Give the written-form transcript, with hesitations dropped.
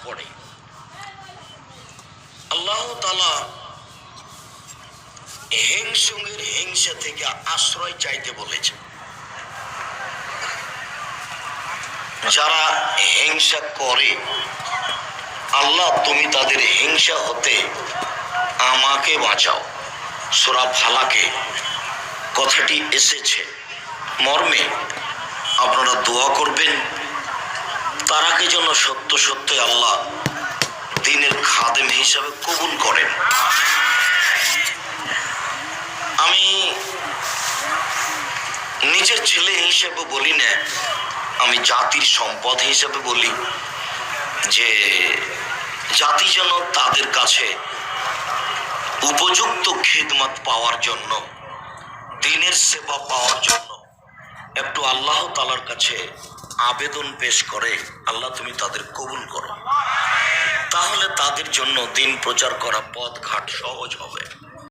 পড়ে। আল্লাহ তাআলা হিংসুকের হিংসা থেকে আশ্রয় চাইতে বলেছে। যারা হিংসা করে, আল্লাহ তুমি তাদের হিংসা হতে আমাকে বাঁচাও। সূরা ফালাকে কথাটি এসেছে মর্মে আপনারা দোয়া করবেন তারাকে যেন সত্য সত্য আল্লাহ দ্বীনের খাদেম হিসাবে কবুল করেন। আমি নিজের ছেলে হিসেবে বলি না, আমি জাতির সম্পদ হিসেবে বলি যে জাতি যেন তাদের কাছে উপযুক্ত খিদমত পাওয়ার জন্য, দ্বীনের সেবা পাওয়ার জন্য একটু আল্লাহ তাআলার কাছে আবেদন পেশ করে, আল্লাহ তুমি তাদের কবুল করো। তাহলে তাদের জন্য দ্বীন প্রচার করা পথ ঘাট সহজ হবে।